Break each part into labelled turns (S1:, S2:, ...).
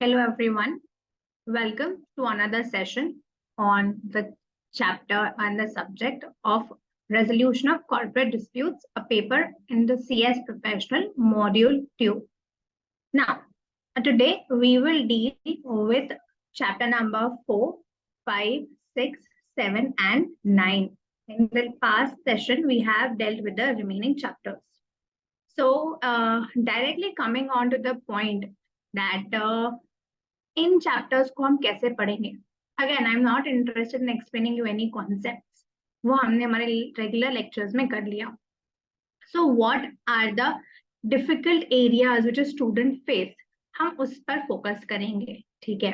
S1: Hello everyone, welcome to another session on the chapter and the subject of resolution of corporate disputes, a paper in the CS Professional Module 2. Now, today we will deal with chapter number 4, 5, 6, 7 and 9. In the past session, we have dealt with the remaining chapters. So, directly coming on to the point that इन chapters को हम कैसे पढ़ेंगे. Again I am not interested in explaining you any concepts, वो हमने हमारे regular lectures में कर लिया. So what are the difficult areas which a student face, हम उस पर फोकस करेंगे. ठीक है.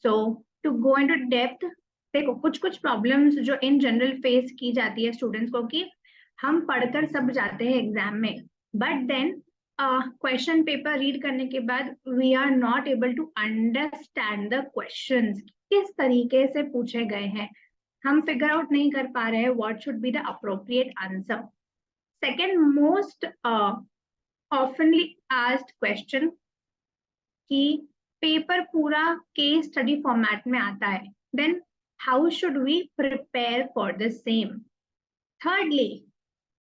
S1: So to go into depth, देखो कुछ कुछ प्रॉब्लम्स जो इन जनरल फेस की जाती है स्टूडेंट्स को कि हम पढ़कर सब जाते हैं एग्जाम में, but then question paper read करने के बाद we are not able to understand the questions, किस तरीके से पूछे गए हैं, हम फिगर आउट नहीं कर पा रहे हैं what should be the appropriate answer. Second most oftenly asked question कि पेपर पूरा केस स्टडी फॉर्मेट में आता है, then how should we prepare for the same. Thirdly,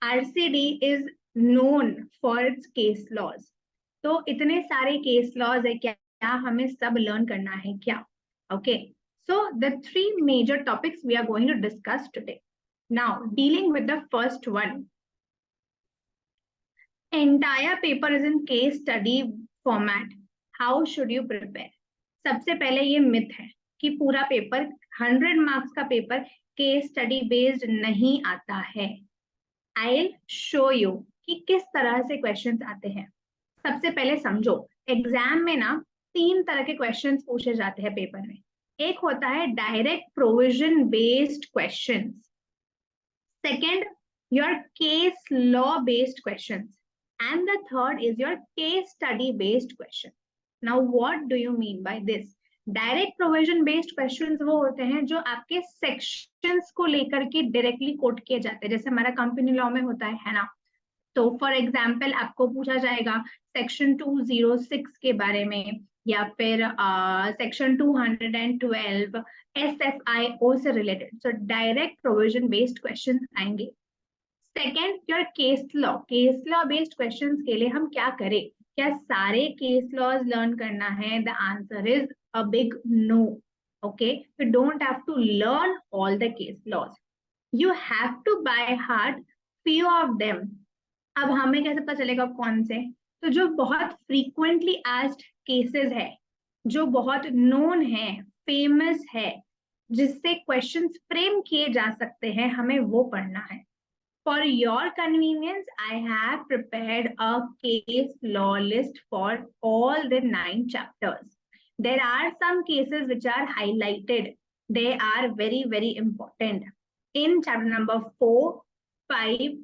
S1: RCD is known for its case laws. तो इतने सारे case laws है, क्या हमें सब लर्न करना है क्या? Okay, so the three major topics we are going to discuss today. Now, dealing with the first one. Entire paper is in case study format. How should you prepare? सबसे पहले ये मिथ है कि पूरा paper 100 marks का paper case study based नहीं आता है. I'll show you कि किस तरह से क्वेश्चंस आते हैं. सबसे पहले समझो, एग्जाम में ना 3 तरह के क्वेश्चंस पूछे जाते हैं पेपर में. एक होता है direct provision based questions. Second, your case law based questions, and the third is your case study based question. Now what do you mean by this? Direct provision based questions वो होते हैं जो आपके sections को लेकर के directly quote किए जाते हैं, जैसे हमारा कंपनी लॉ में होता है ना. तो फॉर एग्जांपल आपको पूछा जाएगा सेक्शन 206 के बारे में, या फिर सेक्शन 212 SFIO से related. So direct provision based questions आएंगे. Second, your case law. Case law based questions के लिए हम क्या करें? क्या सारे केस लॉज लर्न करना है? The answer is a big no. Okay, you don't have to learn all the case laws. You have to by heart few of them. अब हमें कैसे पता चलेगा कौन से? तो जो बहुत frequently asked cases है, जो बहुत known है, famous है, जिससे questions frame किए जा सकते हैं, हमें वो पढ़ना है. For your convenience, I have prepared a case law list for all the 9 chapters. There are some cases which are highlighted. They are very, very important in chapter number 4, 5,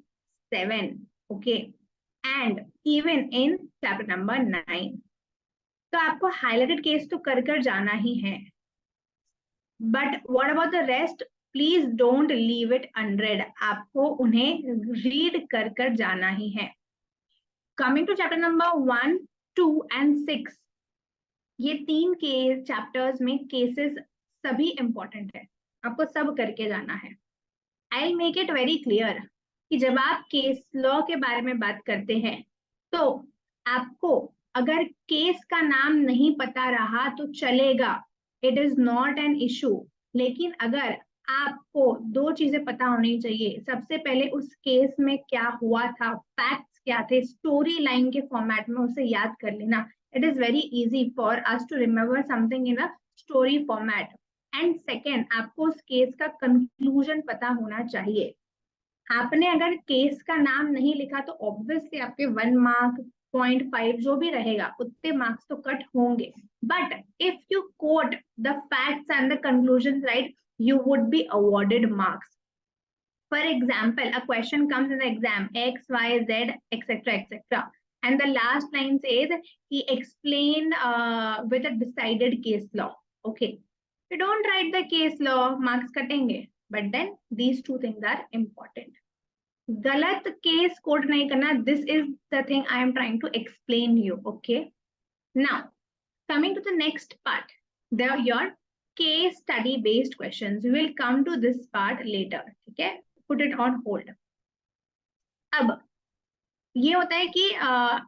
S1: 7. Okay. And even in chapter number 9. तो आपको highlighted case तो कर जाना ही है. But what about the rest? Please don't leave it unread. आपको उन्हें read कर जाना ही है. Coming to chapter number 1, 2 and 6. ये 3 के चैप्टर्स में केसेस सभी इंपॉर्टेंट है, आपको सब करके जाना है. I make it very clear कि जब आप केस लॉ के बारे में बात करते हैं तो आपको अगर केस का नाम नहीं पता रहा तो चलेगा, it is not an issue. लेकिन अगर आपको 2 चीजें पता होनी चाहिए. सबसे पहले उस केस में क्या हुआ था, फैक्ट्स क्या थे, स्टोरी लाइन के फॉर्मेट में उसे याद कर लेना. It is very easy for us to remember something in a story format. And second, आपको उस केस का conclusion पता होना चाहिए. आपने अगर केस का नाम नहीं लिखा तो obviously आपके 1 mark, 0.5 जो भी रहेगा उतने मार्क्स तो कट होंगे. But if you quote the facts and the conclusions right, you would be awarded marks. For example, a question comes in the exam, X, Y, Z, etc., etc. And the last line says he explained with a decided case law. Okay, you don't write the case law, marks कटेंगे. But then these 2 things are important. गलत case code नहीं करना. This is the thing I am trying to explain you. Okay, now Coming to the next part, your case study based questions. We will come to this part later. ठीक है, put it on hold. अब ये होता है कि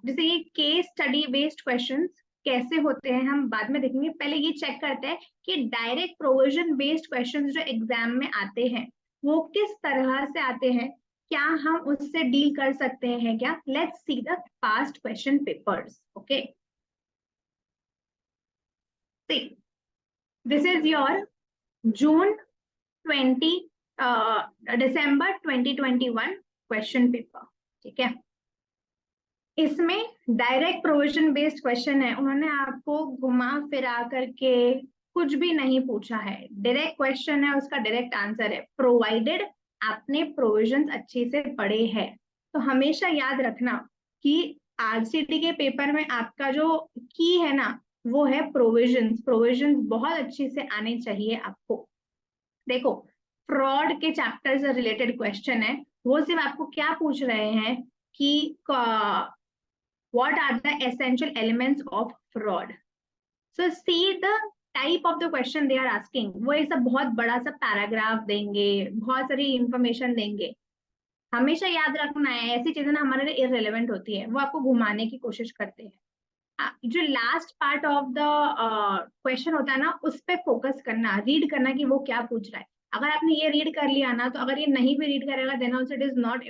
S1: जैसे ये case study based questions कैसे होते हैं हम बाद में देखेंगे. पहले ये चेक करते हैं कि डायरेक्ट प्रोविजन बेस्ड क्वेश्चंस जो एग्जाम में आते हैं वो किस तरह से आते हैं, क्या हम उससे डील कर सकते हैं क्या. Let's see the past question papers. Okay, C this is your June 20 December 2021 question paper. ठीक है, इसमें डायरेक्ट प्रोविजन बेस्ड क्वेश्चन है. उन्होंने आपको घुमा फिरा करके कुछ भी नहीं पूछा है. डायरेक्ट क्वेश्चन है, उसका डायरेक्ट आंसर है प्रोवाइडेड आपने प्रोविजंस अच्छे से पढ़े हैं. तो हमेशा याद रखना कि आरसीटी के पेपर में आपका जो की है ना वो है प्रोविजंस. प्रोविजंस बहुत अच्छे से आने चाहिए आपको. देखो, फ्रॉड के चैप्टर से रिलेटेड क्वेश्चन है, वो सिर्फ आपको क्या पूछ रहे हैं कि what are the essential elements of fraud. So see the type of the question they are asking. वो ऐसा बहुत बड़ा सा पैराग्राफ देंगे, बहुत सारी इंफॉर्मेशन देंगे. हमेशा याद रखना है ऐसी चीजें ना हमारे लिए इररिलेवेंट होती है, वो आपको घुमाने की कोशिश करते हैं. जो last part of the question होता है ना उस पर फोकस करना, रीड करना कि वो क्या पूछ रहा है. अगर आपने ये रीड कर लिया ना तो अगर ये नहीं भी रीड करेगा then also it is not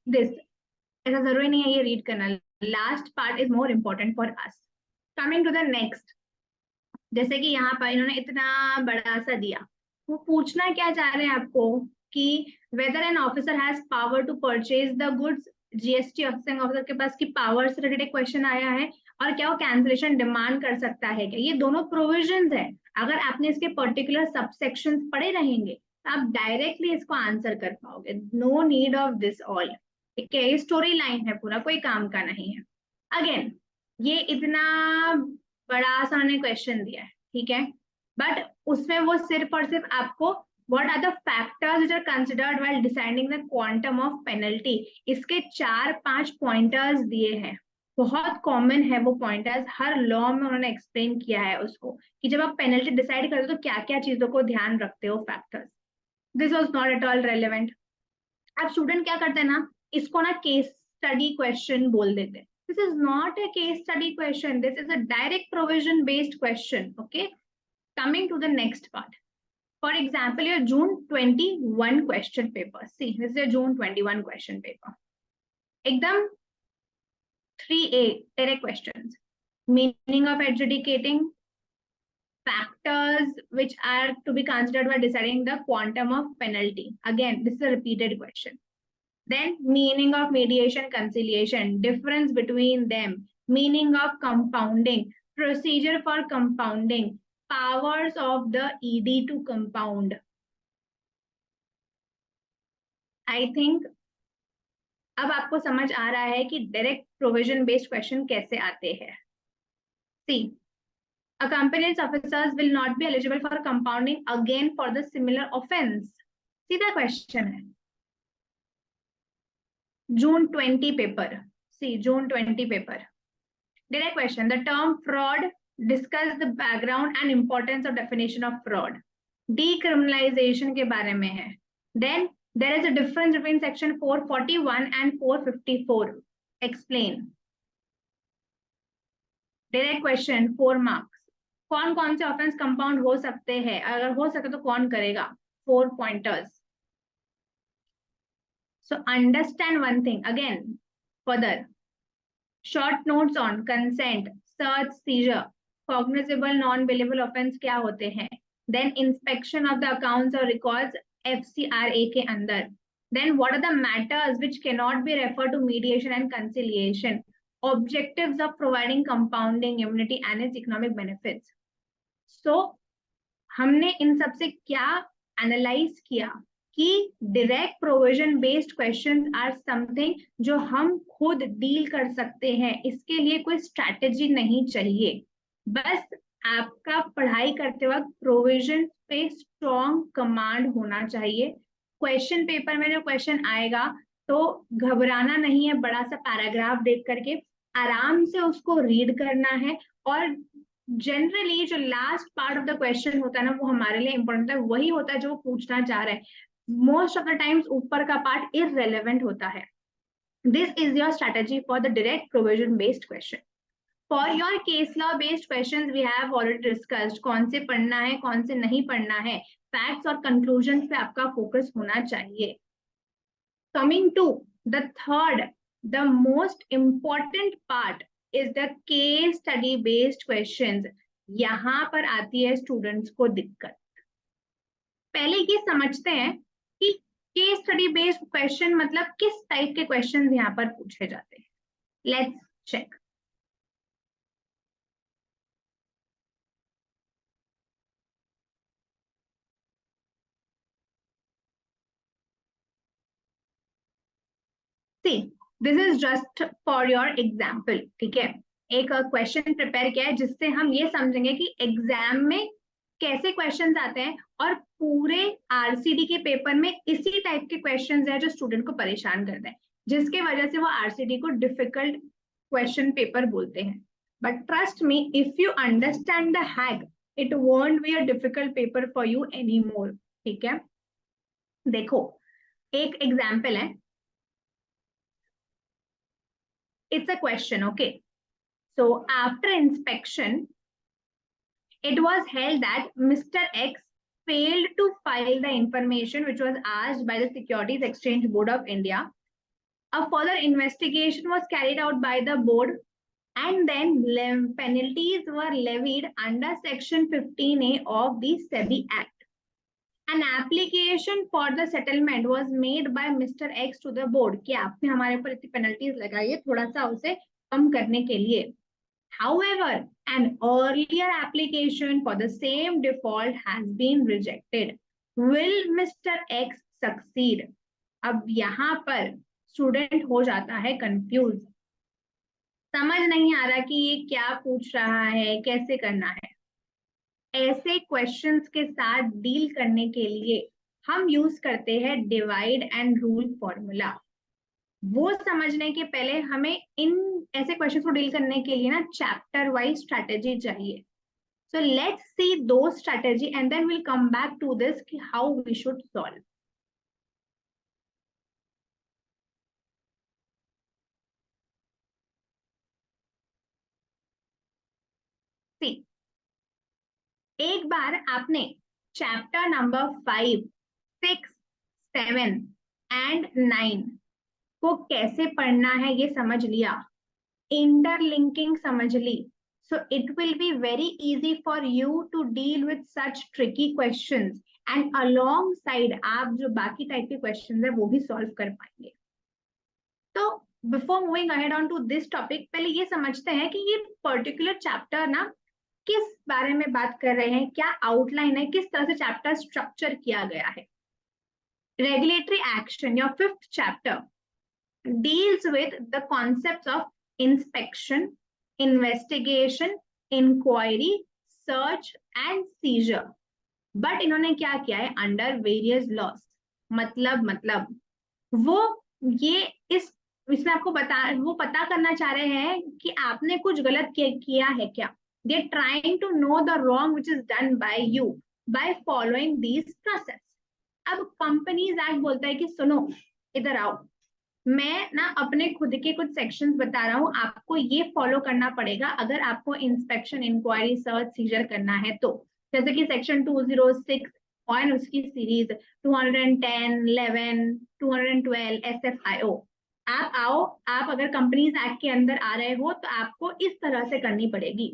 S1: this. ऐसा जरूरी नहीं है ये रीड करना. Last part is more important for us. Coming to the next, जैसे कि यहाँ पर इन्होंने इतना बड़ा सा दिया, वो पूछना क्या चाह रहे हैं आपको कि whether an officer has power to purchase the goods. GST officer के पास की पावर से रिलेटेड क्वेश्चन आया है, और क्या वो कैंसिलेशन डिमांड कर सकता है क्या. ये दोनों प्रोविजंस है. अगर आपने इसके पर्टिकुलर सबसेक्शंस पढ़े रहेंगे तो आप डायरेक्टली इसको आंसर कर पाओगे. No need of this all. ठीक है, ये स्टोरी लाइन है, पूरा कोई काम का नहीं है. अगेन ये इतना बड़ा सा उन्होंने क्वेश्चन दिया है, ठीक है, बट उसमें वो सिर्फ और सिर्फ आपको what are the factors which are considered while deciding the quantum of penalty, इसके 4-5 पॉइंटर्स दिए हैं. बहुत कॉमन है वो पॉइंटर्स, हर लॉ में उन्होंने एक्सप्लेन किया है उसको कि जब आप पेनल्टी डिसाइड करते हो तो क्या क्या चीजों को ध्यान रखते हो factors. This was not at all relevant. अब स्टूडेंट क्या करते हैं ना, इसको ना केस स्टडी क्वेश्चन बोल देते हैं. This is not a case study question, this is a direct provision based question. Okay, coming to the next part. For example your June 21 question paper. See this is June 21 question paper. एकदम 3A direct questions. Meaning of adjudicating, factors which are to be considered while deciding the quantum of penalty. Again, this is a repeated question. Then meaning of mediation conciliation, difference between them, meaning of compounding, procedure for compounding, powers of the ED to compound. I think अब आपको समझ आ रहा है कि direct provision based question कैसे आते हैं. See, accompanied officers will not be eligible for compounding again for the similar offense. सीधा क्वेश्चन है. June 20 paper. See, June 20 paper. Direct question. The term fraud, discuss the background and importance of definition of fraud. Decriminalization के बारे में है. Then there is a difference between section 441 and 454. Explain. Direct question, 4 marks. कौन कौन से offence compound हो सकते हैं, अगर हो सके तो कौन करेगा. 4 pointers. So understand one thing again. Further, short notes on consent, search, seizure, cognizable non-billable offense क्या होते हैं. Then inspection of the accounts or records FCRA के अंदर. Then what are the matters which cannot be referred to mediation and conciliation. Objectives of providing compounding immunity and its economic benefits. So हमने इन सब से क्या analyse किया कि direct provision based questions are something जो हम खुद डील कर सकते हैं. इसके लिए कोई स्ट्रैटेजी नहीं चाहिए, बस आपका पढ़ाई करते वक्त प्रोविजन पे स्ट्रॉन्ग कमांड होना चाहिए. क्वेश्चन पेपर में जो क्वेश्चन आएगा तो घबराना नहीं है बड़ा सा पैराग्राफ देख करके. आराम से उसको रीड करना है, और जनरली जो last part of the question होता है ना, वो हमारे लिए इंपॉर्टेंट है, वही होता है जो वो पूछना चाह रहा है। मोस्ट ऑफ द टाइम्स ऊपर का पार्ट इररेलेवेंट होता है। This is your strategy for the direct provision based question. For your case law based question we have already discussed कौन से पढ़ना है, कौन से नहीं पढ़ना है, फैक्ट्स और कंक्लूजन पे आपका फोकस होना चाहिए। Coming to the third, the most important part is the case study based questions. यहाँ पर आती है स्टूडेंट्स को दिक्कत। पहले ये समझते हैं कि केस स्टडी बेस्ड क्वेश्चन मतलब किस टाइप के क्वेश्चंस यहाँ पर पूछे जाते हैं। Let's check. See this is just for your example, ठीक है। एक क्वेश्चन प्रिपेयर किया है जिससे हम ये समझेंगे कि एग्जाम में कैसे क्वेश्चंस आते हैं, और पूरे आरसीडी के पेपर में इसी टाइप के क्वेश्चंस है जो स्टूडेंट को परेशान करते हैं, जिसके वजह से वो आरसीडी को डिफिकल्ट क्वेश्चन पेपर बोलते हैं। But trust me, if you understand the hack, it won't be a difficult paper for you any more, ठीक है। देखो, एक एग्जाम्पल है। It's a question, okay? So after inspection, it was held that Mr. X failed to file the information which was asked by the Securities Exchange Board of India. A further investigation was carried out by the board, and then penalties were levied under Section 15A of the SEBI Act. An application for the settlement was made by Mr. X to the board कि आपने हमारे ऊपर इतनी penalties लगाई है, थोड़ा सा उसे कम करने के लिए। However, an earlier application for the same default has been rejected. Will Mr. X succeed? अब यहाँ पर स्टूडेंट हो जाता है कंफ्यूज, समझ नहीं आ रहा कि ये क्या पूछ रहा है, कैसे करना है। ऐसे क्वेश्चंस के साथ डील करने के लिए हम यूज करते हैं डिवाइड एंड रूल फॉर्मूला। वो समझने के पहले हमें इन ऐसे क्वेश्चंस को डील करने के लिए ना चैप्टर वाइज स्ट्रैटेजी चाहिए। सो लेट्स सी दो strategy and then will come back to this कि how we should solve. See, एक बार आपने चैप्टर नंबर 5, 6, 7 एंड 9 को कैसे पढ़ना है ये समझ लिया, इंटरलिंकिंग समझ ली, so it will be very easy for you to deal with such tricky questions, and alongside आप जो बाकी टाइप के क्वेश्चंस है वो भी सॉल्व कर पाएंगे। तो before moving ahead on to this topic, पहले ये समझते हैं कि ये पर्टिकुलर चैप्टर ना किस बारे में बात कर रहे हैं, क्या आउटलाइन है, किस तरह से चैप्टर स्ट्रक्चर किया गया है। Regulatory action, your 5th chapter, deals with the concepts of inspection, investigation, inquiry, search and seizure. But इन्होंने क्या किया है, under various laws। मतलब वो ये इसमें आपको वो पता करना चाह रहे हैं कि आपने कुछ गलत किया है क्या। They're trying to know the wrong which is done by you by following these process। अब कंपनीज एक्ट बोलता है कि सुनो, इधर आओ, मैं ना अपने खुद के कुछ सेक्शंस बता रहा हूँ, आपको ये फॉलो करना पड़ेगा अगर आपको इंस्पेक्शन, इंक्वायरी, सर्च, सीजर करना है तो। जैसे कि सेक्शन 206 और उसकी सीरीज 210, 11, 212 SFIO। आप आओ, आप अगर कंपनीज एक्ट के अंदर आ रहे हो तो आपको इस तरह से करनी पड़ेगी।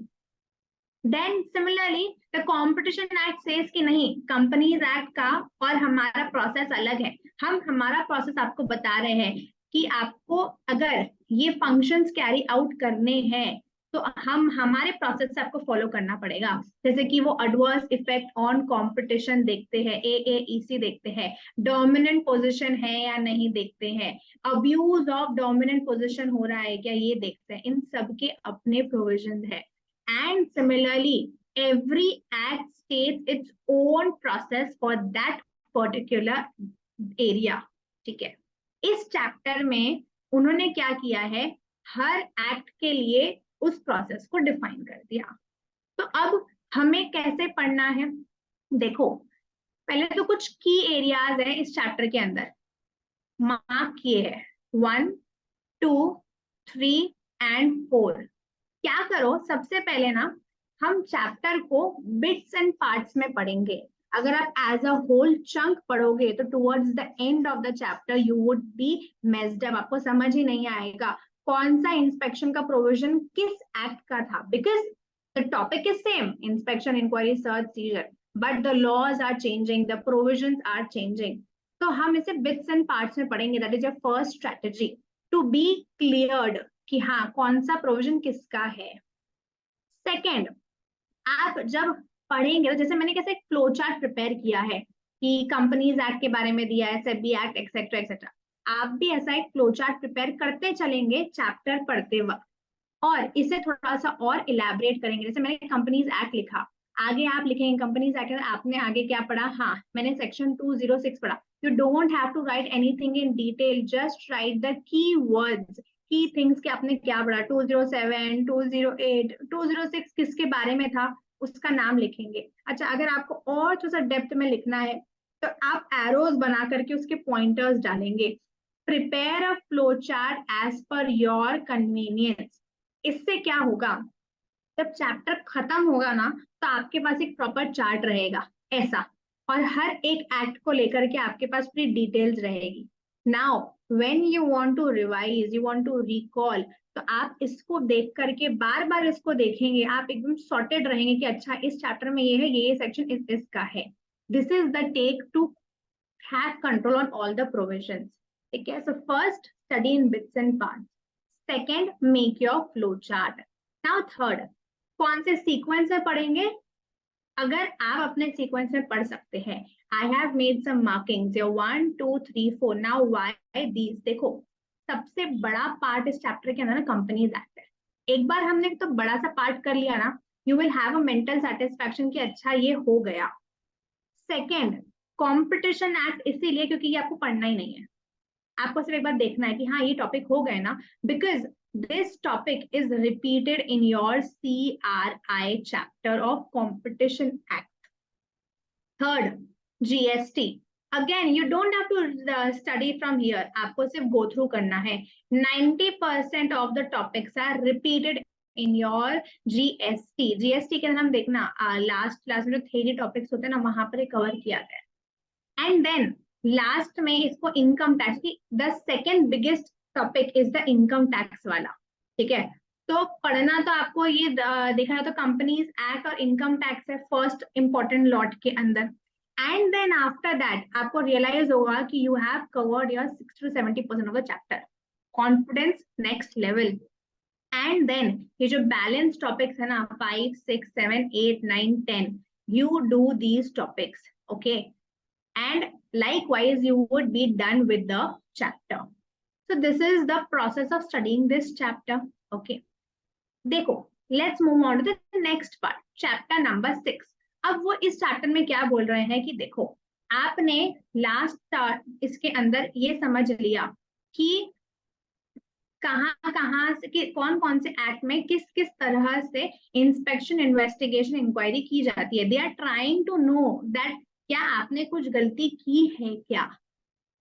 S1: Then similarly the competition act says कि नहीं, कंपनीज एक्ट का और हमारा प्रोसेस अलग है। हम हमारा प्रोसेस आपको बता रहे हैं कि आपको अगर ये फंक्शंस कैरी आउट करने हैं तो हम हमारे प्रोसेस से आपको फॉलो करना पड़ेगा। जैसे कि वो एडवर्स इफेक्ट ऑन कंपटीशन देखते हैं, AAEC देखते हैं, डोमिनेंट पोजीशन है या नहीं देखते हैं, अब्यूज ऑफ डोमिनेंट पोजीशन हो रहा है क्या ये देखते हैं। इन सब के अपने प्रोविजन है। And similarly, every act states its own process for that particular area, ठीक है। इस चैप्टर में उन्होंने क्या किया है, हर एक्ट के लिए उस प्रोसेस को डिफाइन कर दिया। तो अब हमें कैसे पढ़ना है, देखो पहले तो कुछ की एरियाज है इस चैप्टर के अंदर, मार्क किए है 1, 2, 3 एंड 4। क्या करो, सबसे पहले ना हम चैप्टर को बिट्स एंड पार्ट्स में पढ़ेंगे। अगर आप एज अ होल चंक पढ़ोगे तो towards the end of the chapter you would be messed up, आपको समझ ही नहीं आएगा कौन सा इंस्पेक्शन का प्रोविजन किस एक्ट का था, because the topic is same, inspection, inquiry, search, seizure, but the laws are changing, the provisions are changing. तो हम इसे बिट्स एंड पार्ट्स में पढ़ेंगे, that is your first strategy to be cleared कि हाँ कौन सा प्रोविजन किसका है। सेकेंड, आप जब पढ़ेंगे तो जैसे मैंने कैसे फ्लो चार्ट प्रिपेयर किया है कि कंपनीज एक्ट के बारे में दिया है, सेबी एक्ट एक्सेट्रा एक्सेट्रा, आप भी ऐसा एक फ्लो चार्ट प्रिपेयर करते चलेंगे चैप्टर पढ़ते वक्त, और इसे थोड़ा सा और इलेबरेट करेंगे। जैसे मैंने कंपनीज एक्ट लिखा, आगे आप लिखेंगे कंपनीज एक्ट, आपने आगे क्या पढ़ा, हाँ मैंने सेक्शन 206 पढ़ा। You don't have to write anything in detail, just write the key words, key things कि आपने क्या पढ़ा, 207, 208, 206 किसके बारे में था उसका नाम लिखेंगे। अच्छा, अगर आपको और थोड़ा सा डेप्थ में लिखना है तो आप एरोज बना करके उसके पॉइंटर्स डालेंगे। Prepare a flow chart as per your convenience. इससे क्या होगा, जब चैप्टर खत्म होगा ना तो आपके पास एक प्रॉपर चार्ट रहेगा ऐसा, और हर एक एक्ट को लेकर के आपके पास पूरी डिटेल्स रहेगी। Now when you want to revise, you want to recall, तो आप इसको देख करके बार बार इसको देखेंगे, आप एकदम सॉर्टेड रहेंगे कि अच्छा इस चैप्टर में ये है, ये सेक्शन इसका है। This is the take to have control on all the provisions. ठीक है, so first study in bits and parts, second make your flow chart. Now third, कौन से सीक्वेंस में पढ़ेंगे, अगर आप अपने सीक्वेंस में पढ़ सकते हैं, I have made some markings 1, 2, 3, 4। Now why these, देखो सबसे बड़ा पार्ट इस चैप्टर के अंदर ना कंपनीज एक्ट है। एक बार हमने तो बड़ा सा पार्ट कर लिया ना, you will have a mental satisfaction कि अच्छा ये हो गया। सेकेंड, कंपटीशन एक्ट इसीलिए क्योंकि ये आपको पढ़ना ही नहीं है, आपको सिर्फ एक बार देखना है कि हाँ ये टॉपिक हो गए ना, because this topic is repeated in your CRI chapter of competition act. Third, GST, again you don't have to study from here, आपको सिर्फ गो थ्रू करना है। 90% of the topics are repeated in your GST के अंदर हम देखना last class में जो थ्योरी टॉपिक्स होते हैं ना वहां पर कवर किया गया है। एंड देन लास्ट में इसको इनकम टैक्स की, the second biggest topic is the income tax वाला। ठीक है, तो पढ़ना तो आपको ये देखना तो कंपनीज एक्ट और इनकम टैक्स है फर्स्ट इंपॉर्टेंट लॉट के अंदर। एंड देन आफ्टर दैट आपको रियलाइज होगा कि you have covered your 60 to 70% of the chapter, confidence next level. And then ये जो बैलेंस टॉपिक्स है ना 5, 6, 7, 8, 9, 10, you do these topics, okay, and likewise you would be done with the chapter. So this is the process of studying this chapter. Okay, देखो let's move on to the next part, chapter number 6। अब वो इस chapter में क्या बोल रहे हैं कि देखो आपने लास्ट इसके अंदर ये समझ लिया कि कहाँ कहाँ से कि कौन कौन से एक्ट में किस किस तरह से इंस्पेक्शन, इन्वेस्टिगेशन, इंक्वायरी की जाती है। They are trying to know that क्या आपने कुछ गलती की है क्या।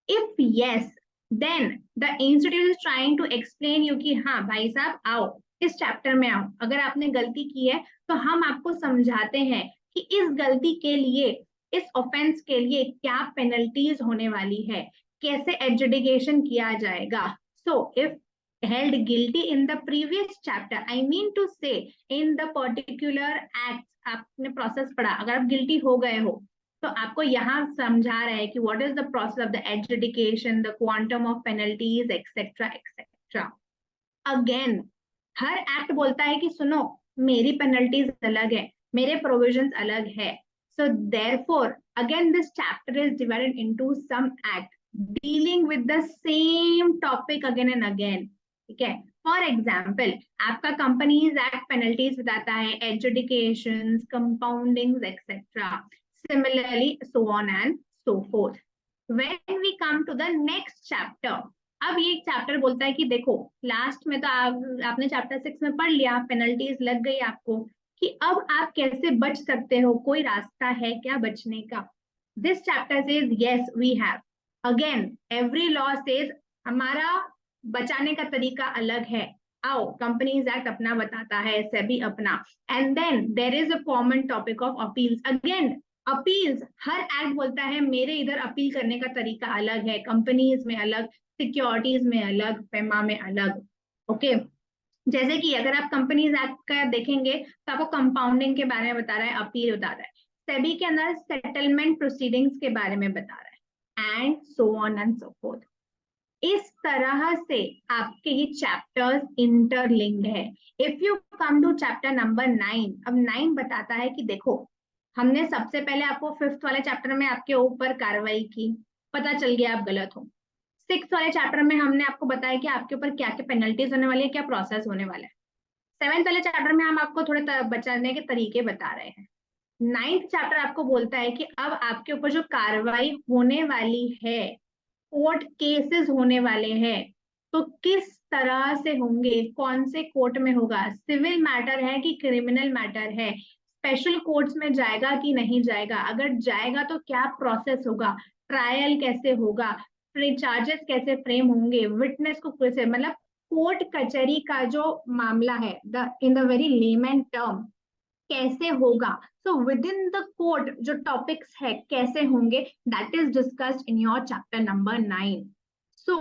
S1: If yes, then the institute is trying to explain you कि हाँ भाई साहब आओ इस चैप्टर में आओ, अगर आपने गलती की है तो हम आपको समझाते हैं कि इस गलती के लिए, इस ऑफेंस के लिए क्या पेनल्टीज होने वाली है, कैसे एडजुडिकेशन किया जाएगा। So if held guilty in the previous chapter, I mean to say in the particular acts, आपने प्रोसेस पढ़ा, अगर आप गिल्टी हो गए हो तो आपको यहाँ समझा रहा है कि what is the process of the adjudication, the quantum of penalties etcetera etcetera. Again her act बोलता है कि सुनो मेरी पेनल्टीज अलग है, मेरे प्रोविजंस अलग है। So therefore again this chapter is divided into some act dealing with the same topic again and again. ठीक है, फॉर एग्जाम्पल आपका कंपनीज एक्ट पेनल्टीज बताता है, adjudication, compounding etcetera, similarly so on and so forth. When we come to the next chapter, अब ये chapter बोलता है कि देखो लास्ट में तो आपने चैप्टर 6 में पढ़ लिया, पेनल्टीज लग गई आपको, कि अब आप कैसे बच सकते हो, कोई रास्ता है क्या बचने का। This chapter says yes we have, again every law says हमारा बचाने का तरीका अलग है। आओ, कंपनीज एक्ट अपना बताता है, सेबी अपना, and then there is a common topic of appeals. Again appeals, हर एक्ट बोलता है मेरे इधर अपील करने का तरीका अलग है, कंपनीज में अलग, सिक्योरिटीज में अलग, फेमा में अलग। ओके जैसे कि अगर आप कंपनीज एक्ट का देखेंगे तो आपको कंपाउंडिंग के बारे में बता रहा है, अपील बता रहा है, सेबी के अंदर सेटलमेंट प्रोसीडिंग्स के बारे में बता रहा है, and so on and so forth. इस तरह से आपके ये चैप्टर्स इंटरलिंक्ड है। If you come to chapter number 9, अब 9 बताता है कि देखो हमने सबसे पहले आपको 5th वाले चैप्टर में आपके ऊपर कार्रवाई की, पता चल गया आप गलत हो। 6th वाले चैप्टर में हमने आपको बताया कि आपके ऊपर क्या क्या पेनल्टीज होने वाली है, क्या प्रोसेस होने वाला है। 7th वाले चैप्टर में हम आपको थोड़े बचाने के तरीके बता रहे हैं। 9th चैप्टर आपको बोलता है कि अब आपके ऊपर जो कार्रवाई होने वाली है, कोर्ट केसेस होने वाले हैं, तो किस तरह से होंगे, कौन से कोर्ट में होगा, सिविल मैटर है कि क्रिमिनल मैटर है, स्पेशल कोर्ट्स में जाएगा कि नहीं जाएगा, अगर जाएगा तो क्या प्रोसेस होगा, ट्रायल कैसे होगा, चार्जेस कैसे फ्रेम होंगे, विटनेस को कैसे, मतलब कोर्ट कचहरी का जो मामला है in the very layman term कैसे होगा। So within the court जो टॉपिक्स है कैसे होंगे, that is discussed in your chapter number 9। So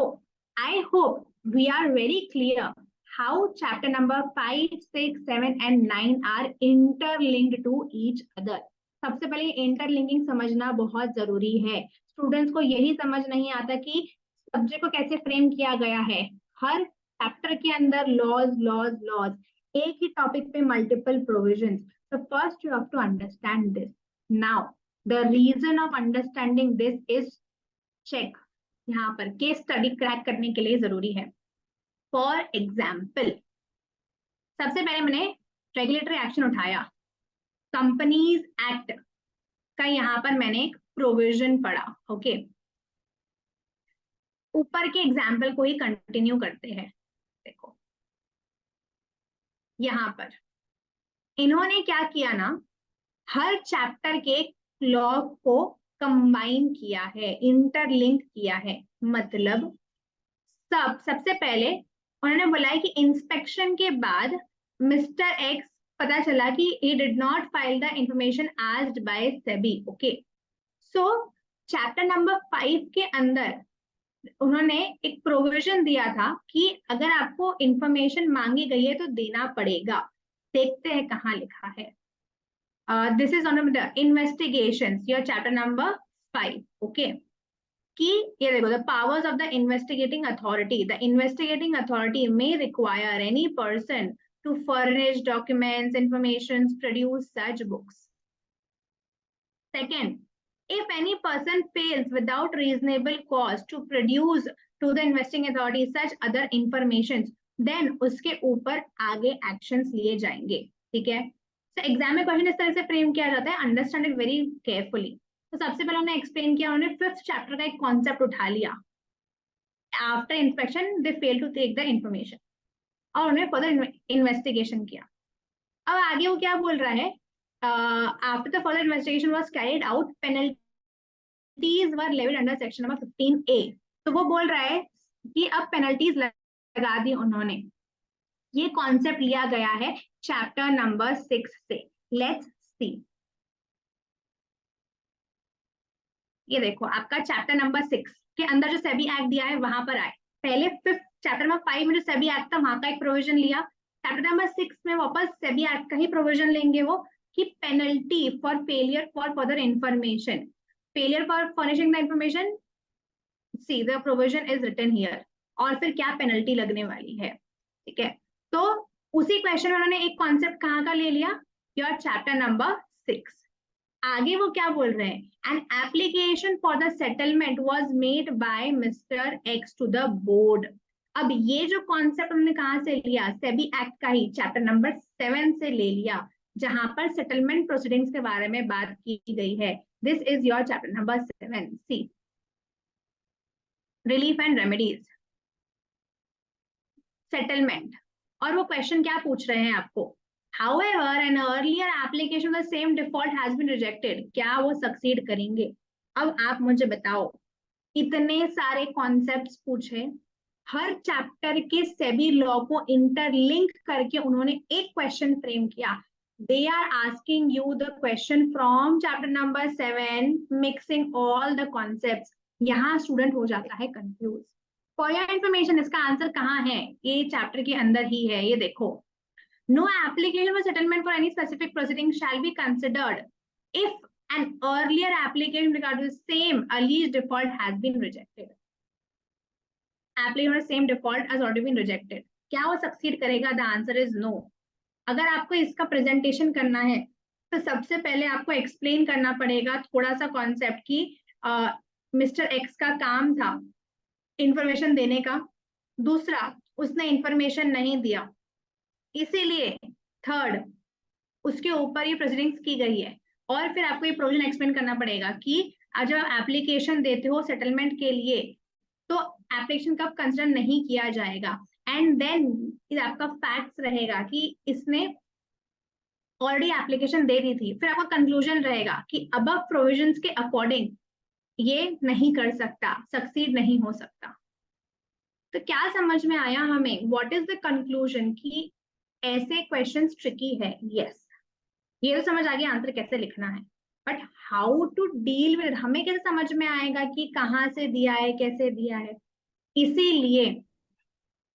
S1: I hope we are very clear how chapter number 5, 6, 7 and 9 are interlinked to each other. सबसे पहले interlinking समझना बहुत जरूरी है। स्टूडेंट्स को यही समझ नहीं आता कि सब्जेक्ट को कैसे फ्रेम किया गया है। हर चैप्टर के अंदर लॉज लॉज लॉज, एक ही टॉपिक पे multiple provisions. So first you have to understand this. Now, the reason of understanding this is check. यहाँ पर केस स्टडी क्रैक करने के लिए जरूरी है। फॉर एग्जाम्पल, सबसे पहले मैंने रेगुलेटरी एक्शन उठाया, कंपनीज एक्ट का यहाँ पर मैंने एक प्रोविजन पढ़ा। ओके ऊपर के एग्जाम्पल को ही कंटिन्यू करते हैं। देखो यहाँ पर इन्होंने क्या किया ना, हर चैप्टर के लॉ को कंबाइन किया है, इंटरलिंक किया है। मतलब सबसे पहले उन्होंने बोला है कि इंस्पेक्शन के बाद मिस्टर एक्स पता चला कि he did not file the information asked by SEBI. Okay so chapter number 5 के अंदर उन्होंने एक प्रोविजन दिया था कि अगर आपको इंफॉर्मेशन मांगी गई है तो देना पड़ेगा। देखते हैं कहाँ लिखा है। This is on the investigations, your chapter number 5. Okay कि ये देखो, the powers of the investigating authority, the investigating authority may require any person to furnish documents, information, produce such books. Second, if any person fails without reasonable cause to produce to the investigating authority such other information, then उसके ऊपर आगे actions लिए जाएंगे। ठीक है, तो exam में question इस तरह से फ्रेम किया जाता है, अंडरस्टैंड इट वेरी केयरफुली। तो सबसे पहले उन्होंने एक्सप्लेन किया, उन्होंने 5th चैप्टर का एक कॉन्सेप्ट उठा लिया, after inspection they fail to take the information, और उन्होंने फर्दर इन्वेस्टिगेशन किया। अब आगे वो क्या बोल रहा है, after the further investigation was carried out, penalties were levied under section number 15A। तो वो बोल रहा है कि अब पेनल्टीज लगा दी उन्होंने। ये कॉन्सेप्ट लिया गया है चैप्टर नंबर 6 से। लेट्स सी, ये देखो आपका चैप्टर नंबर 6 के अंदर जो सेबी एक्ट दिया है वहां पर आए। पहले 5th चैप्टर में 5 में जो सेबी एक्ट था वहां का एक प्रोविजन लिया, चैप्टर नंबर 6 में वापस सेबी एक्ट का ही प्रोविजन लेंगे वो, कि penalty for failure for further information, failure for furnishing the information, see the provision is written here, और फिर क्या पेनल्टी लगने वाली है। ठीक है, तो उसी क्वेश्चन में उन्होंने एक कॉन्सेप्ट कहाँ का ले लिया, योर चैप्टर नंबर 6। आगे वो क्या बोल रहे हैं, an application for the settlement was made by mister X to the board. अब ये जो कॉन्सेप्ट उन्होंने कहाँ से लिया, सेबी एक्ट का ही चैप्टर नंबर 7 से ले लिया, जहां पर सेटलमेंट प्रोसीडिंग्स के बारे में बात की गई है। This is your chapter number 7। See, relief and remedies. Settlement, और वो क्वेश्चन क्या पूछ रहे हैं आपको, however an earlier application of the same default has been rejected, क्या वो सक्सीड करेंगे? अब आप मुझे बताओ, इतने सारे कॉन्सेप्ट्स पूछे, हर चैप्टर के सेबी लॉ को इंटरलिंक करके उन्होंने एक क्वेश्चन फ्रेम किया। They are asking you the question from chapter number 7 mixing all the concepts. यहाँ स्टूडेंट हो जाता है कंफ्यूज। फॉर योर इंफॉर्मेशन, इसका आंसर कहाँ है? ये चैप्टर के अंदर ही है, ये देखो। No application for settlement for any specific proceeding shall be considered if an earlier application regarding the same alleged default has been rejected. Application of same default has already been rejected. क्या वो succeed करेगा? The answer is no. अगर आपको इसका presentation करना है तो सबसे पहले आपको एक्सप्लेन करना पड़ेगा थोड़ा सा कॉन्सेप्ट की मिस्टर एक्स का काम था इंफॉर्मेशन देने का, दूसरा उसने इंफॉर्मेशन नहीं दिया, इसीलिए थर्ड उसके ऊपर ये प्रोसीडिंग्स की गई है, और फिर आपको ये प्रोविजन एक्सप्लेन करना पड़ेगा कि जब एप्लीकेशन देते हो सेटलमेंट के लिए तो एप्लीकेशन कब कंसिडर नहीं किया जाएगा, एंड देन आपका फैक्ट्स रहेगा कि इसने ऑलरेडी एप्लीकेशन दे दी थी, फिर आपका कंक्लूजन रहेगा कि अबव प्रोविजंस के अकॉर्डिंग ये नहीं कर सकता, सक्सीड नहीं हो सकता। तो क्या समझ में आया हमें? व्हाट इज द कंक्लूजन कि ऐसे क्वेश्चंस ट्रिकी है? यस, ये तो समझ आ गया आंसर कैसे लिखना है, but how to deal with, हमें कैसे समझ में आएगा कि कहाँ से दिया है, कैसे दिया है? इसीलिए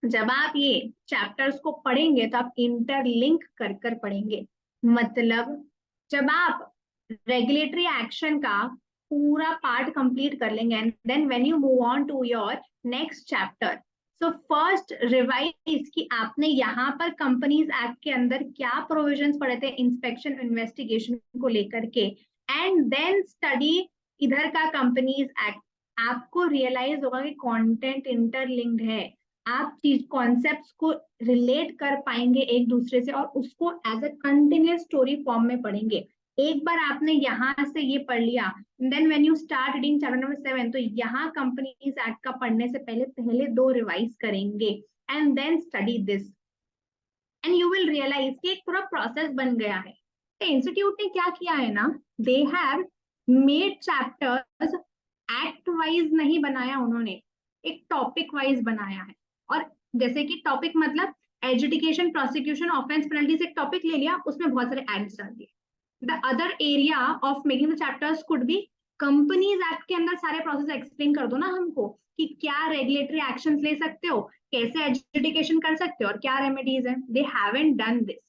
S1: जब आप ये चैप्टर्स को पढ़ेंगे तो आप इंटरलिंक कर कर पढ़ेंगे। मतलब जब आप रेगुलेटरी एक्शन का पूरा पार्ट कंप्लीट कर लेंगे and then when you move on to your next chapter, so first revise कि आपने यहाँ पर कंपनीज एक्ट के अंदर क्या प्रोविजंस पढ़े थे इंस्पेक्शन इन्वेस्टिगेशन को लेकर के, एंड देन स्टडी इधर का कंपनीज एक्ट। आपको रियलाइज होगा कि कंटेंट इंटरलिंक्ड है, आप चीज कॉन्सेप्ट्स को रिलेट कर पाएंगे एक दूसरे से और उसको as a continuous story form में पढ़ेंगे। एक बार आपने यहाँ से ये पढ़ लिया, then when you start reading chapter number 7, तो यहाँ कंपनीज एक्ट का पढ़ने से पहले 2 रिवाइज करेंगे and then study this, and you will realize कि एक पूरा प्रोसेस बन गया है। इंस्टीट्यूट ने क्या किया है ना, they have made chapters act wise नहीं बनाया उन्होंने, एक टॉपिक वाइज बनाया है। और जैसे कि टॉपिक मतलब एजुकेशन, प्रोसिक्यूशन, ऑफेंस, पेनल्टीज, एक टॉपिक ले लिया, उसमें बहुत सारे एक्ट्स डाल दिए। The other area of making the chapters could be companies act के अंदर सारे प्रोसेस एक्सप्लेन कर दो ना हमको कि क्या रेगुलेटरी एक्शंस ले सकते हो, कैसे एजुकेशन कर सकते हो और क्या रेमेडीज है। They haven't done this.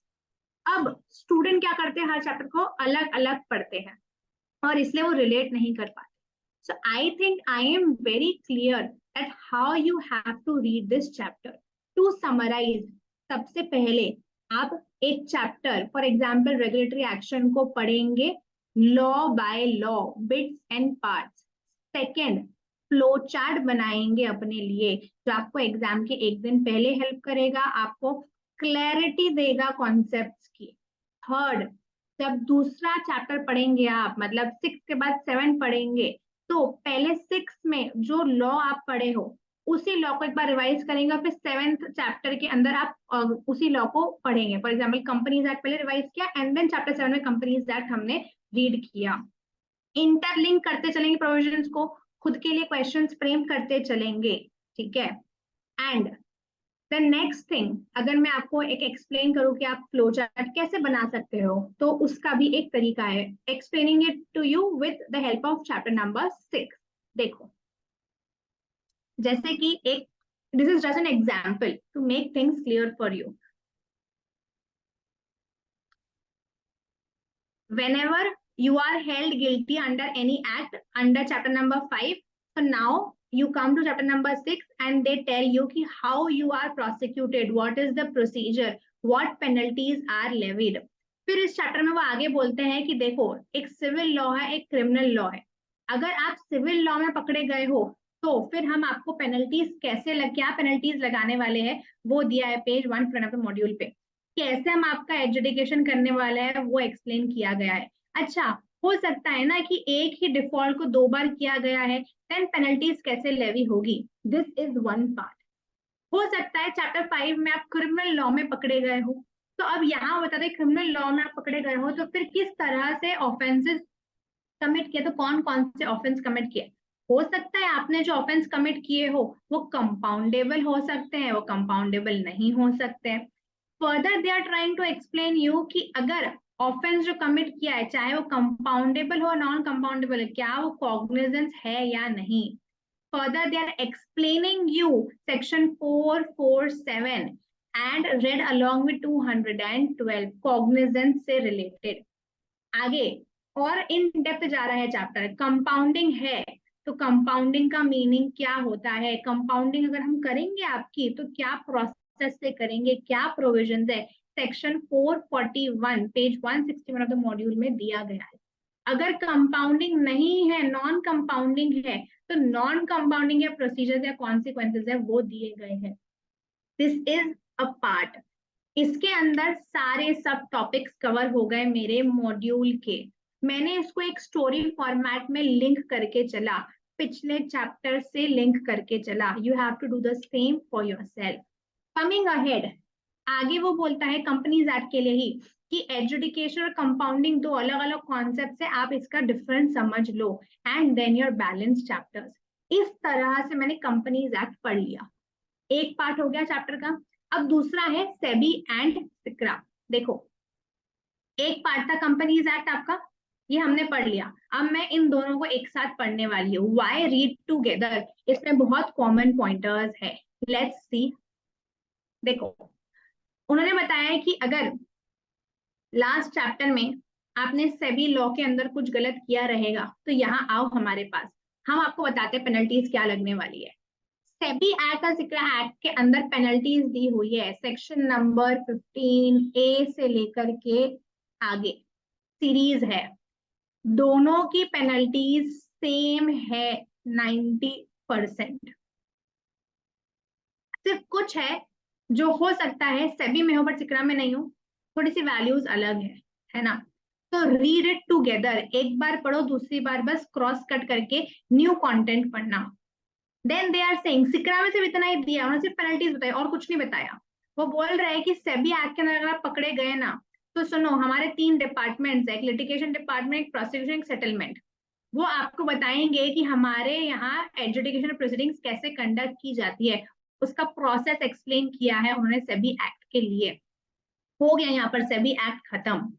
S1: अब स्टूडेंट क्या करते हैं, हर चैप्टर को अलग अलग पढ़ते हैं और इसलिए वो रिलेट नहीं कर पाते। So I think I am very clear that how you have to read this chapter. To summarise, सबसे पहले आप एक chapter for example regulatory action को पढ़ेंगे law by law, bits and parts. Second, flow chart बनाएंगे अपने लिए जो आपको एग्जाम के एक दिन पहले हेल्प करेगा, आपको क्लैरिटी देगा कॉन्सेप्ट्स की। थर्ड, जब दूसरा चैप्टर पढ़ेंगे आप, मतलब 6 के बाद 7 पढ़ेंगे, तो पहले 6 में जो लॉ आप पढ़े हो उसी लॉ को एक बार रिवाइज करेंगे और फिर 7th चैप्टर के अंदर आप उसी लॉ को पढ़ेंगे। फॉर एग्जाम्पल कंपनीज एक्ट पहले रिवाइज किया एंड देन चैप्टर 7 में कंपनीज एक्ट हमने रीड किया। इंटरलिंक करते चलेंगे प्रोविजंस को, खुद के लिए क्वेश्चंस फ्रेम करते चलेंगे, ठीक है। एंड द नेक्स्ट थिंग, अगर मैं आपको एक एक्सप्लेन करूं कि आप फ्लो चार्ट कैसे बना सकते हो, तो उसका भी एक तरीका है, explaining it to you with the help of chapter number 6। देखो, जैसे कि एक, this is just an example to make things clear for you. Whenever you are held guilty under any act under chapter number 5, so now you come to chapter number 6 and they tell you ki how you are prosecuted, what is the procedure, what penalties are levied। फिर इस chapter में वो आगे बोलते हैं कि देखो, एक सिविल लॉ है, एक क्रिमिनल लॉ है। अगर आप सिविल लॉ में पकड़े गए हो तो फिर हम आपको पेनल्टीज क्या पेनल्टीज लगाने वाले हैं वो दिया है पेज 1 मॉड्यूल पे। कैसे हम आपका एजुकेशन करने वाला है वो एक्सप्लेन किया गया है। अच्छा, हो सकता है ना कि एक ही डिफॉल्ट को 2 बार किया गया है, देन पेनल्टीज कैसे लेवी होगी, दिस इज वन पार्ट। हो सकता है चैप्टर 5 में आप क्रिमिनल लॉ में पकड़े गए हो, तो अब यहाँ बता दें क्रिमिनल लॉ में आप पकड़े गए हो तो फिर किस तरह से ऑफेंसेस कमिट किए, तो कौन कौन से ऑफेंस कमिट किए। हो सकता है आपने जो ऑफेंस कमिट किए हो वो कंपाउंडेबल हो सकते हैं, वो कंपाउंडेबल नहीं हो सकते हैं। Further they are trying to explain you कि अगर ऑफेंस जो कमिट किया है चाहे वो कंपाउंडेबल हो नॉन कंपाउंडेबल है, क्या वो कॉग्निजेंस है या नहीं। Further, they are explaining you section 447 and read along with 212 cognizance से related। आगे और इन डेप्थ जा रहा है चैप्टर। कंपाउंडिंग है तो कंपाउंडिंग का मीनिंग क्या होता है, कंपाउंडिंग अगर हम करेंगे आपकी तो क्या प्रोसेस से करेंगे, क्या प्रोविजंस है, section 441 page 161 of the module में दिया गया है। अगर कंपाउंडिंग नहीं है, नॉन कंपाउंडिंग है, तो नॉन कंपाउंडिंग या प्रोसीजर्स या कॉन्सिक्वेंसेस है वो दिए गए हैं। This is a part. इसके अंदर सारे सब टॉपिक्स कवर हो गए मेरे मॉड्यूल के। मैंने इसको एक स्टोरी फॉर्मेट में लिंक करके चला, पिछले चैप्टर से लिंक करके चला। You have to do the same for yourself. Coming ahead, आगे वो बोलता है कंपनीज एक्ट के लिए ही कि एजुडिकेशन और कंपाउंडिंग दो अलग अलग कॉन्सेप्ट है, आप इसका डिफरेंस समझ लो and then your balance chapters. इस तरह से मैंने कंपनीज एक्ट पढ़ लिया, एक पार्ट हो गया चैप्टर का। अब दूसरा है सेबी एंड सिक्रा। देखो एक पार्ट था कंपनीज एक्ट आपका, ये हमने पढ़ लिया। अब मैं इन दोनों को एक साथ पढ़ने वाली हूँ। व्हाई रीड टुगेदर, इसमें बहुत कॉमन पॉइंटर्स है। Let's see. देखो उन्होंने बताया है कि अगर लास्ट चैप्टर में आपने सेबी लॉ के अंदर कुछ गलत किया रहेगा तो यहाँ आओ हमारे पास, हम आपको बताते हैं पेनल्टीज क्या लगने वाली है। सेबी एक्ट और सिक्रा एक्ट के अंदर पेनल्टीज दी हुई है, सेक्शन नंबर 15A से लेकर के आगे सीरीज है। दोनों की पेनल्टीज सेम है 90%। सिर्फ कुछ है जो हो सकता है सेबी में हो बट सिक्रा में नहीं हो, थोड़ी सी वैल्यूज अलग है ना। तो रीड इट टुगेदर, एक बार पढ़ो, दूसरी बार बस क्रॉस कट करके न्यू कंटेंट पढ़ना। देन दे आर सेइंग, सिक्रा में सिर्फ इतना ही दिया, उन्होंने सिर्फ पेनल्टीज बताई और कुछ नहीं बताया। वो बोल रहे हैं कि सेबी एक्ट के अंदर अगर आप पकड़े गए ना तो सुनो, हमारे 3 डिपार्टमेंट्स है, एक लिटिगेशन डिपार्टमेंट, एक प्रोसिक्यूशन, एक सेटलमेंट। वो आपको बताएंगे कि हमारे यहाँ एडजुडिकेशन प्रोसीडिंग्स कैसे कंडक्ट की जाती है, उसका प्रोसेस एक्सप्लेन किया है उन्होंने सेबी एक्ट के लिए। हो गया यहाँ पर सेबी एक्ट खत्म।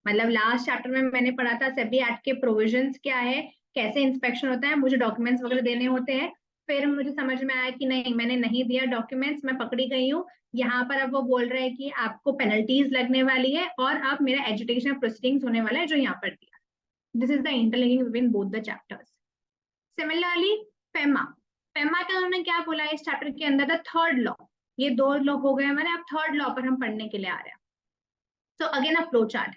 S1: मतलब लास्ट चैप्टर में मैंने पढ़ा था सेबी एक्ट के प्रोविजंस क्या है, कैसे इंस्पेक्शन होता है, मुझे डॉक्यूमेंट्स वगैरह देने होते हैं। फिर मुझे समझ में आया कि नहीं, मैंने नहीं दिया डॉक्यूमेंट्स, मैं पकड़ी गई हूँ। यहाँ पर अब वो बोल रहे हैं कि आपको पेनल्टीज लगने वाली है और अब मेरा एजुकेशन प्रोसीडिंग्स होने वाला है जो यहाँ पर दिया। This is the interlinking between both the chapters. Similarly FEMA, FEMA का उन्होंने क्या बोला इस चैप्टर के अंदर, द थर्ड लॉ। ये 2 लॉ हो गए हमारे, अब थर्ड लॉ पर हम पढ़ने के लिए आ रहे हैं। तो अगेन अ फ्लो चार्ट,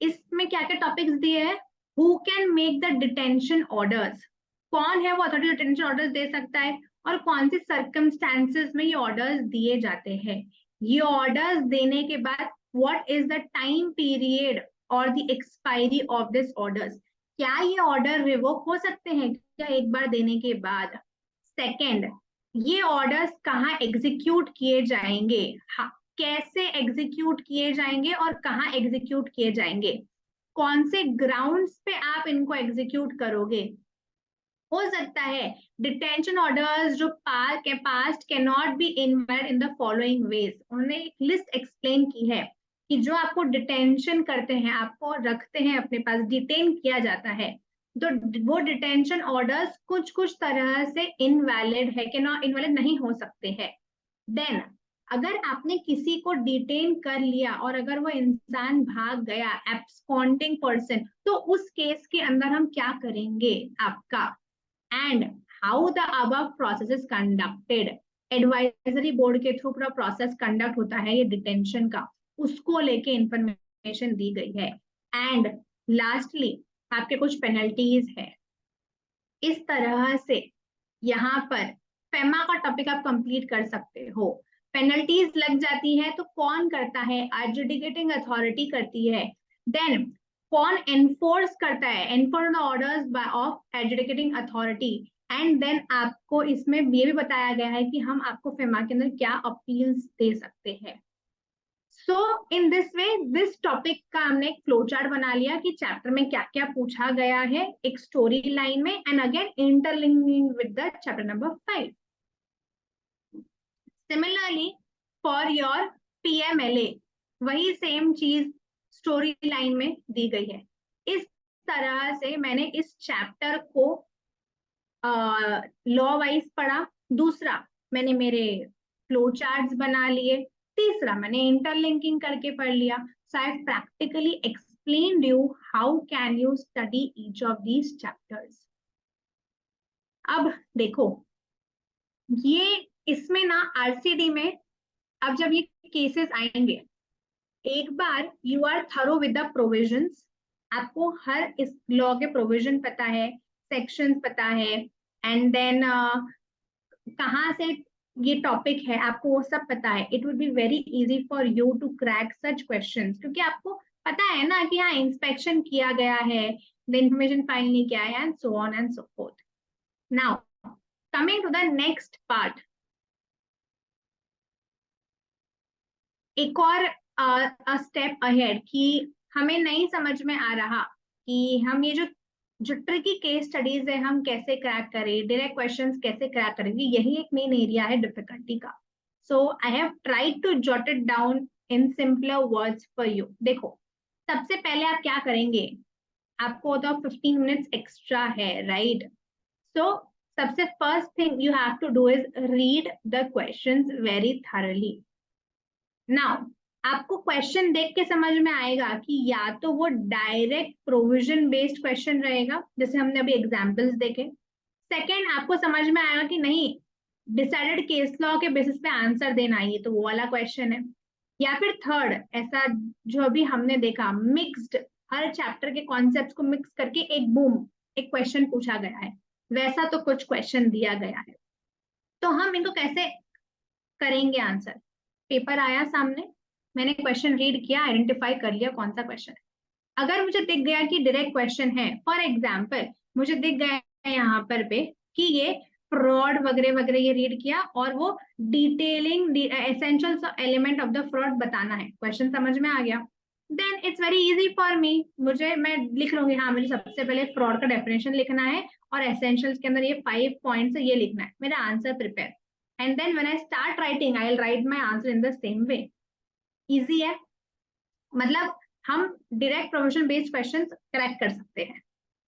S1: इसमें क्या क्या टॉपिक्स दिए हैं। Who can make the detention orders, कौन है वो अथॉरिटी डिटेंशन ऑर्डर्स दे सकता है और कौन सी सर्कमस्टेंसेस में ये ऑर्डर्स दिए जाते हैं। ये ऑर्डर्स देने के बाद what is the time period और the expiry of this orders, क्या ये ऑर्डर रिवोक हो सकते हैं क्या एक बार देने के बाद। सेकंड, ये ऑर्डर्स कहाँ एग्जीक्यूट किए जाएंगे, कैसे एग्जीक्यूट किए जाएंगे और कहाँ एग्जीक्यूट किए जाएंगे, कौन से ग्राउंड्स पे आप इनको एग्जीक्यूट करोगे। हो सकता है डिटेंशन ऑर्डर्स जो past can not be invalid in the following veg. उन्होंने एक लिस्ट एक्सप्लेन की है कि जो आपको डिटेंशन करते हैं, आपको रखते हैं अपने पास, डिटेन किया जाता है, तो वो डिटेंशन ऑर्डर्स कुछ कुछ तरह से इनवैलिड है, कैन नॉट इनवैलिड नहीं हो सकते हैं। देन अगर आपने किसी को डिटेन कर लिया और अगर वो इंसान भाग गया, एब्सकॉन्डिंग पर्सन, तो उस केस के अंदर हम क्या करेंगे आपका, and how the above process is conducted. Advisory board के थ्रू पूरा प्रोसेस कंडक्ट होता है ये डिटेंशन का, उसको लेके इंफॉर्मेशन दी गई है। एंड लास्टली आपके कुछ पेनल्टीज है। इस तरह से यहाँ पर फेमा का टॉपिक आप कंप्लीट कर सकते हो। पेनल्टीज लग जाती है तो कौन करता है, एडजुडिकेटिंग अथॉरिटी करती है। देन कौन एनफोर्स करता है, enforce the orders of adjudicating authority, and then आपको इसमें ये भी बताया गया है कि हम आपको फेमा के अंदर क्या अपील्स दे सकते हैं। So in this way this topic का हमने एक फ्लो चार्ट बना लिया कि चैप्टर में क्या क्या पूछा गया है एक स्टोरी लाइन में, and again interlinking with the chapter number 5। Similarly for your PMLA वही सेम चीज स्टोरी लाइन में दी गई है। इस तरह से मैंने इस चैप्टर को लॉ वाइज पढ़ा, दूसरा मैंने मेरे फ्लो चार्ट्स बना लिए, तीसरा मैंने इंटरलिंकिंग करके पढ़ लिया। So I have practically explained you how can you study each of these chapters. अब देखो ये इसमें ना RCD में अब जब ये केसेस आएंगे, एक बार you are thorough with the provisions, आपको हर इस लॉ के प्रोविजन पता है, सेक्शंस पता है, एंड देन कहाँ से ये टॉपिक है आपको वो सब पता है, it would be very easy for you to crack such questions, क्योंकि आपको पता है ना कि हाँ इंस्पेक्शन किया गया है, द इंफॉर्मेशन फाइल नहीं किया है, and so on and so forth. Now coming to the next part, एक और स्टेप अहेड कि हमें नहीं समझ में आ रहा कि हम ये जो ट्रिकी केस स्टडीज है हम कैसे क्रैक करें, डायरेक्ट क्वेश्चंस कैसे क्रैक करेंगे, यही एक मेन एरिया है डिफिकल्टी का। So I have tried to jot it down in simpler words for you. देखो सबसे पहले आप क्या करेंगे, आपको तो 15 मिनट्स एक्स्ट्रा है, राइट? सो सबसे first thing you have to do is read the questions very thoroughly. Now आपको क्वेश्चन देख के समझ में आएगा कि या तो वो डायरेक्ट प्रोविजन बेस्ड क्वेश्चन रहेगा जैसे हमने अभी एग्जांपल्स देखे, सेकंड आपको समझ में आएगा कि नहीं डिसाइडेड केस लॉ के बेसिस पे आंसर देना है, ये तो वो वाला क्वेश्चन है, या फिर थर्ड ऐसा जो अभी हमने देखा मिक्स्ड, हर चैप्टर के कॉन्सेप्ट्स को मिक्स करके एक बूम एक क्वेश्चन पूछा गया है, वैसा तो कुछ क्वेश्चन दिया गया है। तो हम इनको कैसे करेंगे आंसर, पेपर आया सामने, मैंने क्वेश्चन रीड किया, आइडेंटिफाई कर लिया कौन सा क्वेश्चन है। अगर मुझे दिख गया कि डायरेक्ट क्वेश्चन है, फॉर एग्जांपल मुझे दिख गया है यहाँ पर पे कि ये फ्रॉड वगैरह वगैरह, ये रीड किया और वो detailing essential element of the fraud बताना है, क्वेश्चन समझ में आ गया, then it's very easy for me, मैं लिख लूंगी हाँ मुझे सबसे पहले फ्रॉड का डेफिनेशन लिखना है और एसेंशियल्स के अंदर ये 5 पॉइंट्स है ये लिखना है, मेरा answer prepare, and then when I start writing I'll write my answer in the same way। easy है, मतलब हम direct provision based questions crack कर सकते हैं।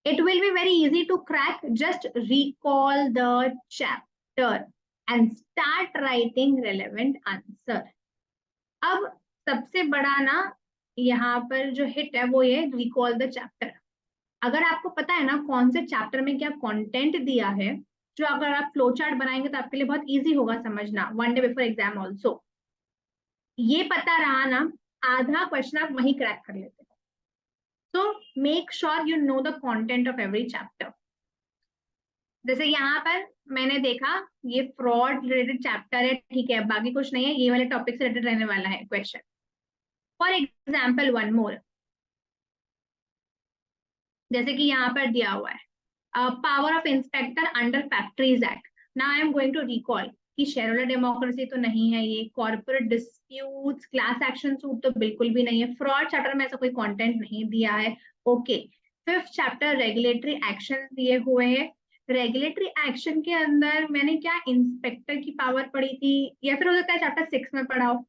S1: it will be very easy to crack, just recall the chapter and start writing relevant answer। अब सबसे बड़ा ना यहाँ पर जो हिट है वो ये recall the chapter। अगर आपको पता है ना कौन से चैप्टर में क्या कंटेंट दिया है, जो अगर आप फ्लो चार्ट बनाएंगे तो आपके लिए बहुत इजी होगा समझना, one day before exam also, ये पता रहा ना आधा क्वेश्चन आप वहीं क्रैक कर लेते हो। So make sure you know the content of every chapter. जैसे यहाँ पर मैंने देखा ये फ्रॉड रिलेटेड चैप्टर है, ठीक है, बाकी कुछ नहीं है, ये वाले टॉपिक से रिलेटेड रहने वाला है question. For example one more, जैसे कि यहाँ पर दिया हुआ है power of inspector under factories act. Now I am going to recall कि शेयर होल्डर डेमोक्रेसी तो नहीं है, ये corporate disputes class action suit तो बिल्कुल भी नहीं है, फ्रॉड चैप्टर में ऐसा कोई कंटेंट नहीं दिया है। Okay, fifth chapter regulatory action दिए हुए हैं, रेगुलेटरी एक्शन के अंदर मैंने क्या इंस्पेक्टर की पावर पढ़ी थी, या फिर हो सकता है चैप्टर 6 में पढ़ाओ।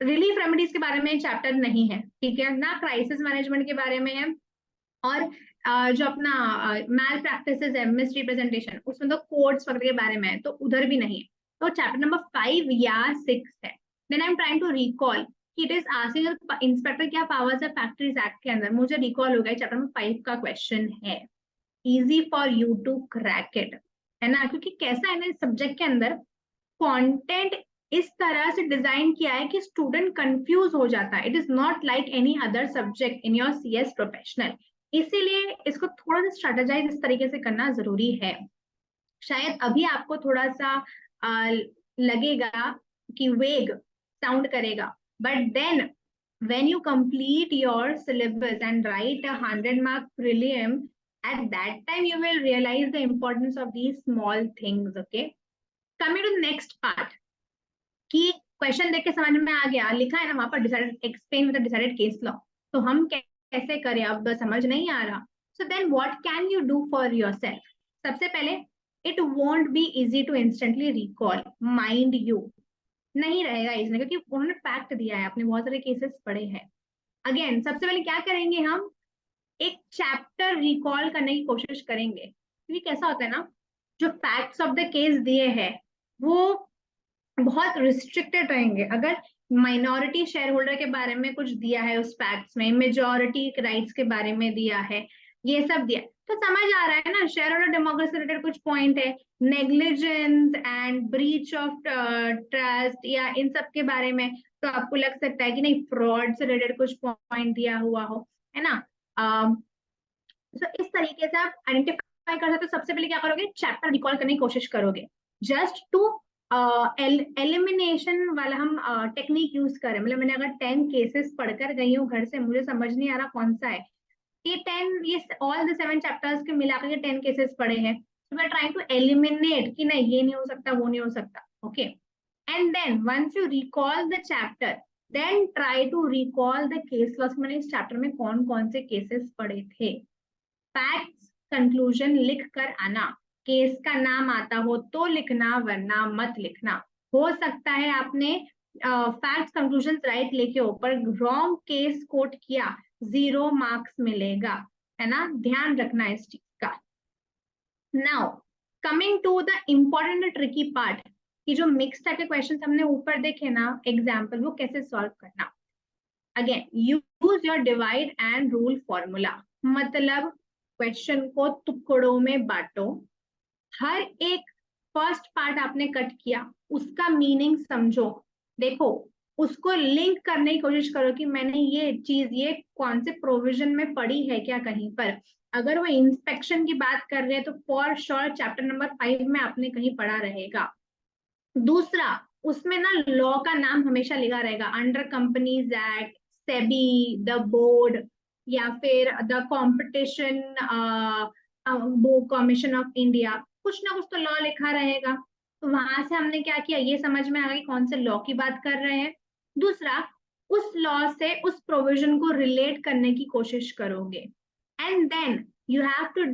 S1: रिलीफ रेमेडीज के बारे में चैप्टर नहीं है, ठीक है ना, क्राइसिस मैनेजमेंट के बारे में है, और जो अपना मैल प्रैक्टिसेस है मिस रिप्रेजेंटेशन उसमें तो कोड्स वगैरह के बारे में है, तो उधर भी नहीं है, तो चैप्टर नंबर 5 या 6 है। Then I am trying to recall कि इट इज आस्किंग इंस्पेक्टर क्या पावर्स है फैक्ट्रीज एक्ट के अंदर, मुझे रिकॉल हो गया चैप्टर नंबर 5 का क्वेश्चन है, easy for you to crack it, है ना, क्योंकि कैसा है ना इस सब्जेक्ट के अंदर कंटेंट इस तरह से डिजाइन किया है कि स्टूडेंट कंफ्यूज हो जाता है, it is not like any other subject in your CS professional, इसीलिए इसको थोड़ा सा स्ट्रेटेजाइज इस तरीके से करना जरूरी है। शायद अभी आपको थोड़ा सा लगेगा कि वेग साउंड करेगा, but then when you complete your syllabus and write a 100-mark prelim, at that time you will realize the importance of these small things. Okay, coming to the next part, कि question देख के समझ में आ गया, लिखा है ना वहां पर decided, explain with decided case law, तो हम कैसे करें, अब समझ नहीं आ रहा. So then what can you do for yourself? सबसे पहले, it won't be easy to instantly recall, mind you, नहीं रहेगा इसमें, क्योंकि उन्होंने फैक्ट दिया है, आपने बहुत सारे केसेस पढ़े हैं. अगेन सबसे पहले क्या करेंगे, हम एक चैप्टर रिकॉल करने की कोशिश करेंगे, क्योंकि कैसा होता है ना, जो फैक्ट्स ऑफ द केस दिए हैं वो बहुत रिस्ट्रिक्टेड रहेंगे. अगर माइनॉरिटी शेयर होल्डर के बारे में कुछ दिया है उस फैक्ट्स में, मेजॉरिटी राइट्स के बारे में दिया है, ये सब दिया, तो समझ आ रहा है ना, शेयर होल्डर डेमोक्रेसी रिलेटेड कुछ पॉइंट है, negligence and breach of trust या इन सब के बारे में, तो आपको लग सकता है कि नहीं फ्रॉड से रिलेटेड कुछ पॉइंट दिया हुआ हो, है ना. तो इस तरीके से आप आइडेंटिफाई कर सकते हो. सबसे पहले क्या करोगे, चैप्टर रिकॉल करने की कोशिश करोगे, जस्ट टू एलिमिनेशन वाला हम टेक्निक यूज करें. मतलब मैंने अगर 10 केसेस पढ़कर गई हूँ घर से, मुझे समझ नहीं आ रहा कौन सा है, ये 10, ये ऑल द 7 चैप्टर्स के मिलाकर के 10 केसेस पढ़े हैं, so we are trying to eliminate कि नहीं ये नहीं हो सकता, वो नहीं हो सकता. Okay, and then once you recall the chapter, then try to recall the case laws. मैंने इस चैप्टर में कौन कौन से केसेस पढ़े थे. फैक्ट्स कंक्लूजन लिख कर आना, केस का नाम आता हो तो लिखना, वरना मत लिखना. हो सकता है आपने फैक्ट्स कंक्लूजन राइट लेके ऊपर रॉन्ग केस कोट किया, 0 मार्क्स मिलेगा, है ना, ध्यान रखना इस चीज का. Now coming to the important tricky part, कि जो मिक्स टाइप के क्वेश्चन हमने ऊपर देखे ना एग्जाम्पल, वो कैसे सॉल्व करना. Again use your divide and rule formula, मतलब क्वेश्चन को टुकड़ों में बांटो. हर एक फर्स्ट पार्ट आपने कट किया, उसका मीनिंग समझो, देखो उसको लिंक करने की कोशिश करो कि मैंने ये चीज ये कौन से प्रोविजन में पढ़ी है क्या कहीं पर. अगर वो इंस्पेक्शन की बात कर रहे हैं तो फॉर श्योर चैप्टर नंबर 5 में आपने कहीं पढ़ा रहेगा. दूसरा, उसमें ना लॉ का नाम हमेशा लिखा रहेगा, under companies act, SEBI, the board, या फिर the competition commission of India, कुछ ना कुछ तो लॉ लिखा रहेगा. तो वहां से हमने क्या किया, ये समझ में आ गई कौन से लॉ की बात कर रहे हैं. दूसरा, उस लॉ से उस प्रोविजन को रिलेट करने की कोशिश करोगे, and then you have to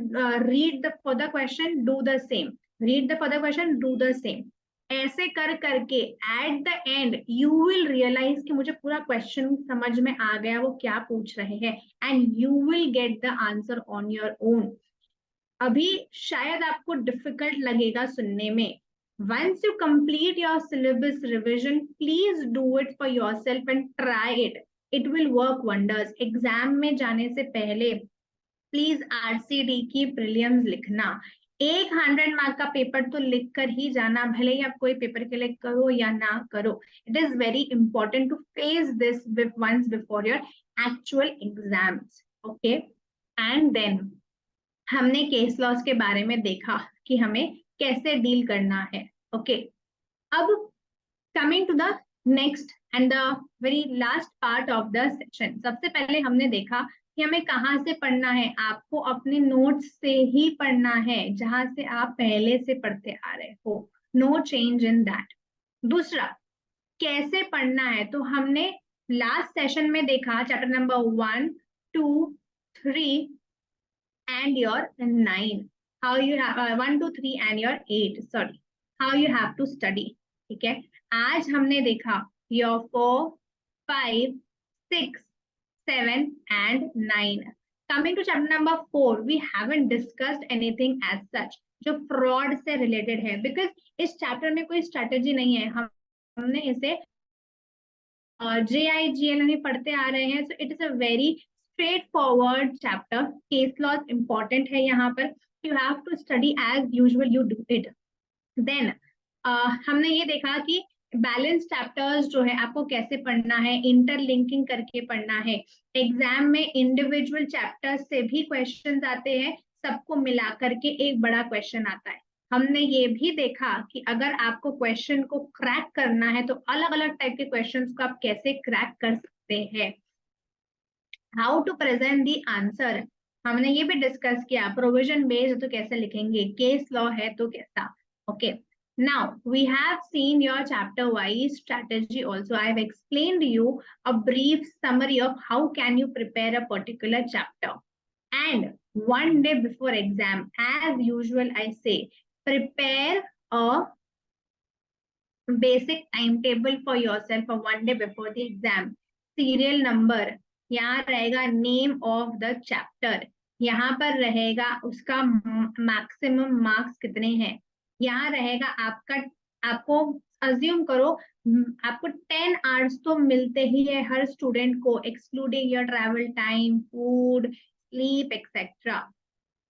S1: read the for the question, do the same, read the for the question, do the same. ऐसे कर करके at the end you will realize कि मुझे पूरा क्वेश्चन समझ में आ गया, वो क्या पूछ रहे हैं, and you will get the answer on your own. अभी शायद आपको डिफिकल्ट लगेगा सुनने में. Once you complete your syllabus revision, please do it for yourself and try it, it will work wonders. Exam में जाने से पहले प्लीज आरसीडी की प्रीलिम्स लिखना. 100 मार्क का पेपर तो लिख कर ही जाना, भले ही आप कोई पेपर के लिए करो या ना करो. It is very important to face this once before your actual exams. Okay, and then हमने केस लॉस के बारे में देखा कि हमें कैसे डील करना है. ओके, अब coming to the next and the very last part of the session. सबसे पहले हमने देखा कि हमें कहाँ से पढ़ना है, आपको अपने नोट्स से ही पढ़ना है, जहां से आप पहले से पढ़ते आ रहे हो, नो चेंज इन दैट. दूसरा, कैसे पढ़ना है, तो हमने लास्ट सेशन में देखा chapter number 1, 2, 3 and your 9, how you have 1, 2, 3 and your 8, sorry, how you have to study. ठीक है, आज हमने देखा your 4, 5, 6, 7 and 9. Coming to chapter number 4, we haven't discussed anything as such जो फ्रॉड से रिलेटेड है, बिकॉज इस चैप्टर में कोई स्ट्रेटेजी नहीं है. हमने इसे JIGL में पढ़ते आ रहे हैं, so it is a very straightforward chapter. Case laws important है यहाँ पर, you have to study as usual you do it. Then हमने ये देखा कि बैलेंस चैप्टर्स जो है आपको कैसे पढ़ना है, इंटरलिंकिंग करके पढ़ना है. एग्जाम में इंडिविजुअल चैप्टर्स से भी क्वेश्चंस आते हैं, सबको मिला करके एक बड़ा क्वेश्चन आता है. हमने ये भी देखा कि अगर आपको क्वेश्चन को क्रैक करना है तो अलग अलग टाइप के क्वेश्चंस को आप कैसे क्रैक कर सकते सकते हैं। How to present the answer, हमने ये भी डिस्कस किया। प्रोविजन बेस्ड तो कैसे लिखेंगे, केस लॉ है तो कैसा। Okay, now we have seen your chapter wise strategy also. I have explained you a brief summary of how can you prepare a particular chapter. And one day before exam, as usual, I say prepare a basic timetable for yourself for one day before the exam. Serial number, यहाँ रहेगा name of the chapter, यहाँ पर रहेगा उसका maximum marks कितने हैं, यहाँ रहेगा आपका, आपको अज्यूम करो आपको 10 आवर्स तो मिलते ही है हर स्टूडेंट को, excluding your travel time, food, sleep etcetera.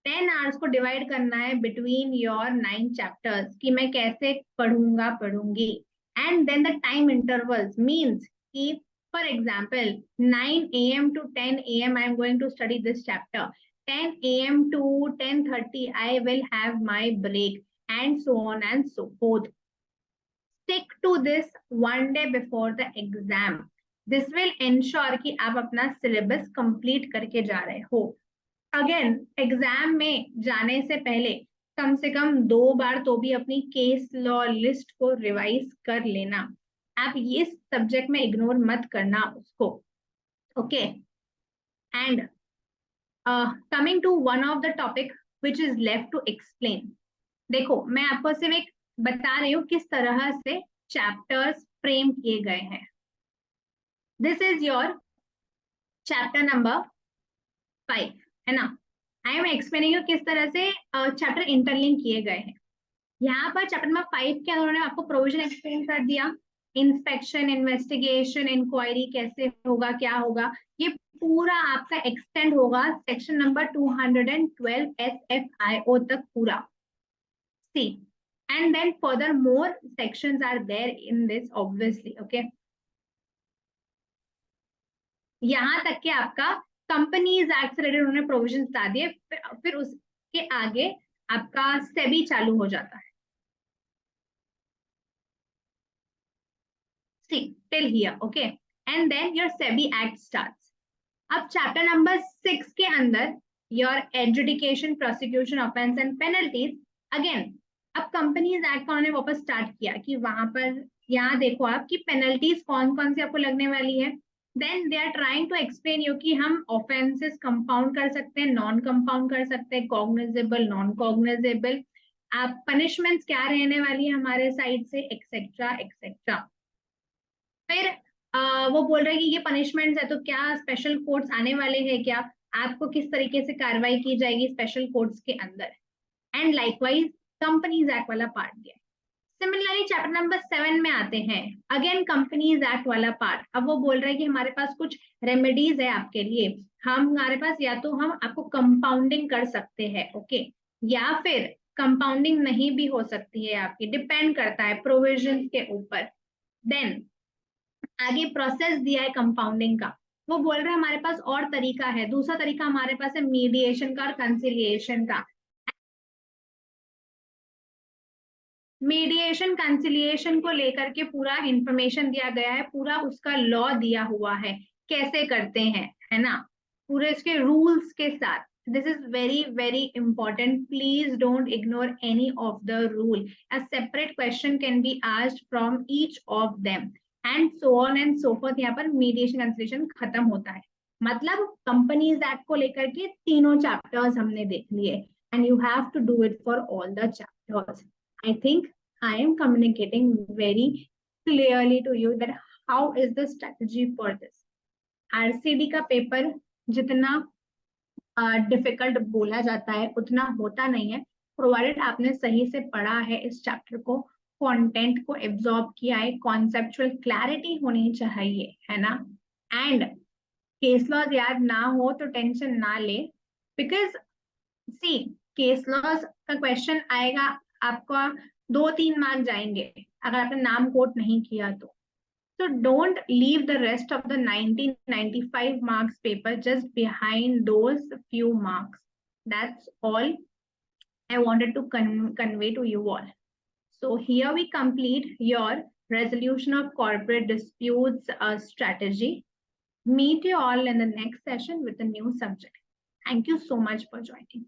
S1: 10 hours को डिवाइड करना है बिटवीन योर 9 चैप्टर्स कि मैं कैसे पढ़ूंगी। And then the time intervals means कि for example 9 AM to 10 AM I am going to study this chapter, 10 AM to 10:30 I will have my break, and so on and so forth. Stick to this one day before the exam. This will ensure कि आप अपना syllabus complete करके जा रहे हो। Again exam में जाने से पहले कम से कम 2 बार तो भी अपनी केस लॉ लिस्ट को रिवाइज कर लेना। आप ये सब्जेक्ट में इग्नोर मत करना उसको। Okay, and coming to one of the topic which is left to explain. देखो, मैं आपको सिर्फ एक बता रही हूँ किस तरह से चैप्टर्स फ्रेम किए गए हैं। This is your chapter number 5, है ना। आई एम एक्सप्लेनिंग यू किस तरह से चैप्टर इंटरलिंक किए गए हैं। यहाँ पर चैप्टर नंबर 5 के उन्होंने आपको प्रोविजन एक्सप्लेन कर दिया, इंस्पेक्शन, इन्वेस्टिगेशन, इंक्वायरी कैसे होगा, क्या होगा, ये पूरा आपका एक्सटेंड होगा सेक्शन नंबर 212 SFIO तक पूरा। सी, and then further more sections are there in this obviously. Okay, यहाँ तक कि आपका कंपनीज एक्ट से रिलेटेड उन्होंने प्रोविजन बता दिए, फिर उसके आगे आपका सेबी चालू हो जाता है। See till here, okay, and then your SEBI act starts. अब चैप्टर नंबर 6 के अंदर your adjudication, prosecution, offence and penalties. Again अब कंपनीज एक्ट का उन्होंने वापस स्टार्ट किया कि वहां पर यहाँ देखो आप कि पेनल्टीज कौन कौन सी आपको लगने वाली है। Then they are trying to explain you कि हम ऑफेंसेस कंपाउंड कर सकते हैं, नॉन कंपाउंड कर सकते हैं, कॉग्निजेबल, नॉन कॉग्निजेबल, आप पनिशमेंट्स क्या रहने वाली है हमारे साइड से, एक्सेट्रा एक्सेट्रा। फिर वो बोल रहे हैं कि ये पनिशमेंट्स है तो क्या स्पेशल कोर्ट्स आने वाले हैं, क्या आपको किस तरीके से कार्रवाई की जाएगी स्पेशल कोर्ट्स के अंदर। एंड लाइकवाइज कंपनीज एक्ट वाला पार्ट दिया। सिमिलरली चैप्टर नंबर 7 में आते हैं, अगेन कंपनीज एक्ट वाला पार्ट। अब वो बोल रहे हैं कि हमारे पास कुछ रेमेडीज है आपके लिए, हमारे पास या तो हम आपको कंपाउंडिंग कर सकते हैं, ओके, या फिर कंपाउंडिंग नहीं भी हो सकती है आपकी, डिपेंड करता है प्रोविजन के ऊपर। देन आगे प्रोसेस दिया है कंपाउंडिंग का, वो बोल रहे हैं हमारे पास और तरीका है, दूसरा तरीका हमारे पास है मीडिएशन का और कंसिलिएशन का। मीडिएशन कंसिलिएशन को लेकर के पूरा इंफॉर्मेशन दिया गया है, पूरा उसका लॉ दिया हुआ है कैसे करते हैं, है ना, पूरे इसके रूल्स के साथ। This is very very important, please don't ignore any of the rule. A separate question can be asked from each of them and so on and so fourth. यहाँ पर मीडिएशन कंसिलिएशन खत्म होता है। मतलब companies act को लेकर के तीनों चैप्टर्स हमने देख लिए, and you have to do it for all the chapters. I think I am communicating very clearly to you that how is the strategy for this. RCD का पेपर जितना difficult बोला जाता है उतना होता नहीं है, प्रोवाइडेड आपने सही से पढ़ा है इस चैप्टर को, कंटेंट को एब्जॉर्ब किया है, कॉन्सेप्चुअल क्लैरिटी होनी चाहिए, है ना। एंड केस लॉज याद ना हो तो टेंशन ना ले, बिकॉज सी केस लॉज का क्वेश्चन आएगा आपका 2-3 मार्क जाएंगे अगर आपने नाम कोट नहीं किया तो। So don't leave the rest of the 1995 marks paper just behind those few marks. That's all I wanted to convey to you all. So here we complete your resolution of corporate disputes strategy. Meet you all in the next session with a new subject. Thank you so much for joining.